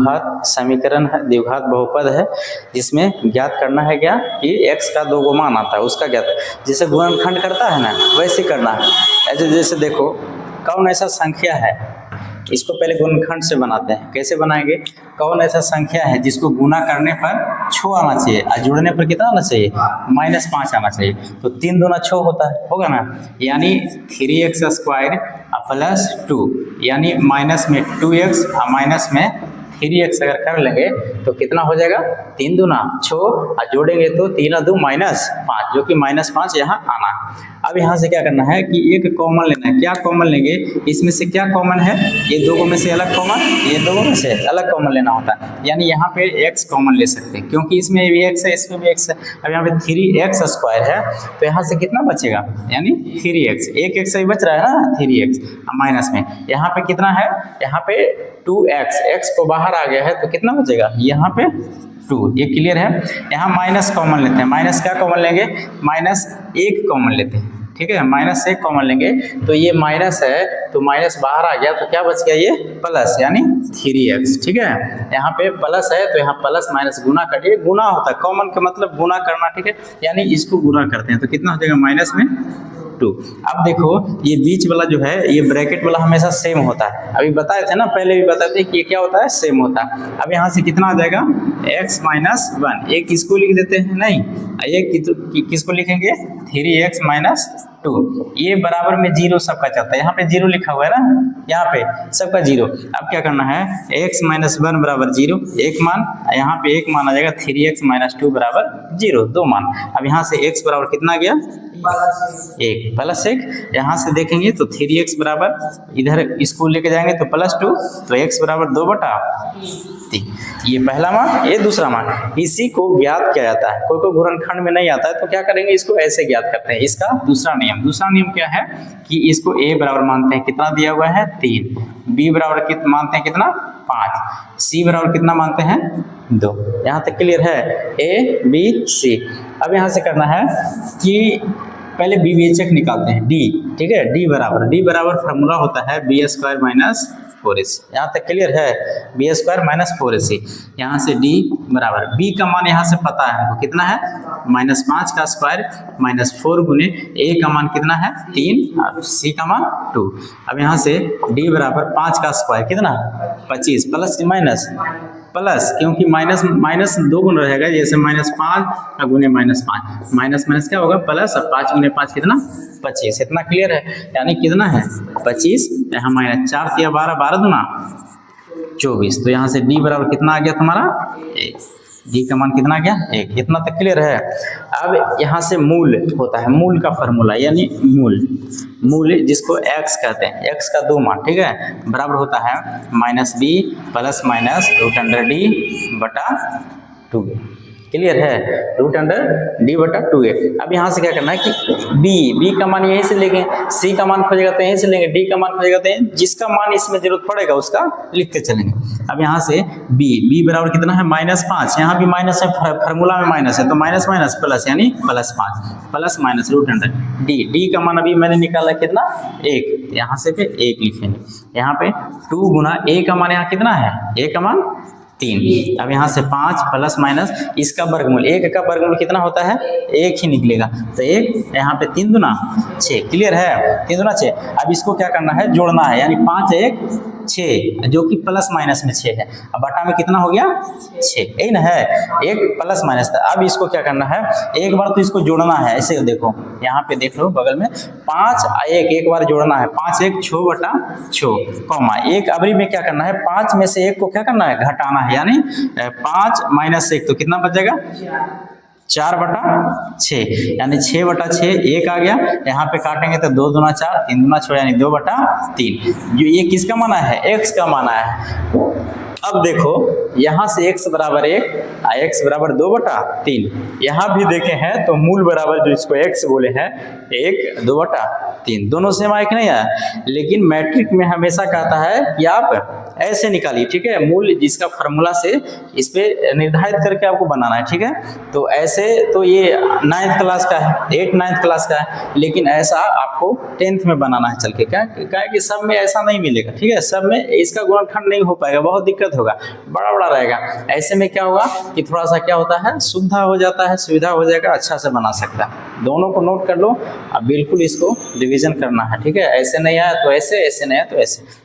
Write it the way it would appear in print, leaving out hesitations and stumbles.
द्विघात समीकरण है, द्विघात बहुपद है, जिसमें ज्ञात करना है क्या कि x का 2 मान आता है उसका ज्ञात, जैसे गुणनखंड करता है ना वैसे करना है। ऐसे जैसे देखो कौन ऐसा संख्या है, इसको पहले गुणनखंड से बनाते हैं। कैसे बनाएंगे, कौन ऐसा संख्या है जिसको गुना करने पर 6 आना चाहिए और जोड़ने पर कितना आना चाहिए, -5 आना चाहिए। तो 3 दूना 6 होता है, होगा ना, यानी 3x² प्लस 2, यानी माइनस में 2x और माइनस में 3x अगर कर लेंगे तो कितना हो जाएगा, 3 दूना 6 और जोड़ेंगे तो 3 और 2 -5, जो कि -5 यहाँ आना है। अब यहाँ से क्या करना है कि एक कॉमन लेना है। क्या कॉमन लेंगे, इसमें से क्या कॉमन है, ये 2 में से अलग कॉमन, ये 2 में से अलग कॉमन लेना होता है। यानी यहाँ पे x कॉमन ले सकते हैं क्योंकि इसमें भी x है इसमें भी x है। अब यहाँ पे 3x² है तो यहाँ से कितना बचेगा, यानी 3x, एक x ही बच रहा है ना, 3x माइनस में यहाँ पे कितना है, यहाँ पे 2x, x को बाहर आ गया है तो कितना बचेगा, यहाँ पे 2। ये क्लियर है। यहाँ माइनस कॉमन लेते हैं, माइनस क्या कॉमन लेंगे, -1 कॉमन लेते हैं, ठीक है, -1 कॉमन लेंगे तो ये माइनस है तो माइनस बाहर आ गया तो क्या बच गया, ये प्लस, यानी 3x, ठीक है। यहाँ पे प्लस है तो यहाँ प्लस माइनस गुना करिए, गुना होता है, कॉमन का मतलब गुना करना, ठीक है, यानी इसको गुना करते हैं तो कितना हो जाएगा, -2। अब देखो ये बीच वाला जो है ये ब्रैकेट वाला हमेशा सेम होता है, अभी बताए थे ना, पहले भी बताते कि ये क्या होता है, सेम होता है। अब यहाँ से कितना आ जाएगा, x - 1, एक इसको लिख देते हैं, नहीं ये किसको लिखेंगे, 3x - 2, ये बराबर में 0 सबका चलता है, यहाँ पे 0 लिखा हुआ है ना, यहाँ पे सबका 0। अब क्या करना है, x - 1 बराबर 0, एक मान, यहाँ पे एक मान आ जाएगा, 3x - 2 बराबर 0, 2 मान। अब यहाँ से x बराबर कितना आ गया, 1 प्लस 1, यहाँ से देखेंगे तो 3x बराबर, इधर इसको लेके जाएंगे तो +2, तो x बराबर 2/3। ये पहला मान, ये दूसरा मान। इसी को ज्ञात किया जाता है, कोई गुणनखंड में नहीं आता है तो क्या करेंगे, इसको ऐसे ज्ञात करते हैं। इसका दूसरा नियम क्या है कि इसको a बराबर मानते हैं, कितना दिया हुआ है, 3, b बराबर कितना मानते हैं, कितना, 5, c बराबर कितना मानते हैं, 2। यहाँ तक क्लियर है, a b c। अब यहाँ से करना है कि पहले विवेचक निकालते हैं, d, ठीक है, d बराबर फार्मूला होता है b² - 4ac। यहाँ तक क्लियर है, b² - 4ac। यहाँ से d बराबर, b का मान यहाँ से पता है हमको कितना है, -5 का स्क्वायर -4 गुने a का मान कितना है, 3 और c का मान 2। अब यहाँ से d बराबर 5 का स्क्वायर कितना, 25, प्लस माइनस प्लस, क्योंकि माइनस 2 गुना रहेगा, जैसे -5 गुने -5, माइनस क्या होगा, प्लस, और 5 गुने 5 कितना, 25। इतना क्लियर है, यानी कितना है, 25, यहाँ -4 या 12, 12 दूना 24। तो यहाँ से d बराबर कितना आ गया तुम्हारा, 1, d का मान कितना आ गया, 1। इतना तक क्लियर है। अब यहाँ से मूल होता है, मूल का फार्मूला, यानी मूल जिसको x कहते हैं, x का 2 मान, ठीक है, बराबर होता है -b plus minus √d/2। Clear है, √d/2a। अब यहाँ से क्या करना है कि b का मान यहीं से लेंगे, c का मान खोजेगा तो यहीं से लेंगे, d का मान खोजेगा तो जिसका मान इसमें जरूरत पड़ेगा उसका लिखते चलेंगे। अब यहाँ से b बराबर कितना है, -5, यहाँ भी माइनस है, फार्मूला में माइनस है तो माइनस प्लस, यानी +5 प्लस माइनस √d का मान अभी मैंने निकाला कितना, 1, यहाँ से पे 1 लिखेंगे। यहाँ पे 2 गुना a का मान यहाँ कितना है, a का मान 3। अब यहाँ से 5 प्लस माइनस इसका वर्गमूल, 1 का वर्गमूल कितना होता है, 1 ही निकलेगा, तो 1 यहाँ पे 3 दूना 6। क्लियर है, 3 दूना 6। अब इसको क्या करना है, जोड़ना है, यानी 5 1 6, जो कि प्लस माइनस में 6 है। अब बटा में कितना हो गया, 6, यही ना है, 1 प्लस माइनस था। अब इसको क्या करना है, एक बार तो इसको जोड़ना है, ऐसे देखो, यहाँ पे देख लो बगल में 5 एक बार जोड़ना है, 5 1 6/6, कॉमा 1। अबरी में क्या करना है, 5 में से 1 को क्या करना है, घटाना है, यानी 5 - 1 तो कितना बचेगा, 4/6, यानी 6/6 1 आ गया। यहाँ पे काटेंगे तो 2 दूना 4, 3 दूना 6, यानी 2/3। जो ये किसका माना है, x का माना है। अब देखो यहाँ से x बराबर 1 और x बराबर 2/3, यहाँ भी देखे हैं तो मूल बराबर जो इसको x बोले हैं 1 2/3 3, दोनों सेम आया कि नहीं आया। लेकिन मैट्रिक में हमेशा कहता है कि आप ऐसे निकालिए, ठीक है, मूल जिसका फार्मूला से इस पे निर्धारित करके आपको बनाना है, ठीक है। तो ऐसे तो ये 9th क्लास का है, 8 9th क्लास का है, लेकिन ऐसा आपको 10th में बनाना है चल के। क्या कि सब में ऐसा नहीं मिलेगा, ठीक है, सब में इसका गुणनखंड नहीं हो पाएगा, बहुत दिक्कत होगा, बड़ा बड़ा रहेगा। ऐसे में क्या होगा कि थोड़ा सा क्या होता है, सुविधा हो जाता है, सुविधा हो जाएगा, अच्छा से बना सकता है। दोनों को नोट कर लो, अब बिल्कुल इसको रिवीजन करना है, ठीक है। ऐसे नहीं आया तो ऐसे, ऐसे नहीं आया तो ऐसे।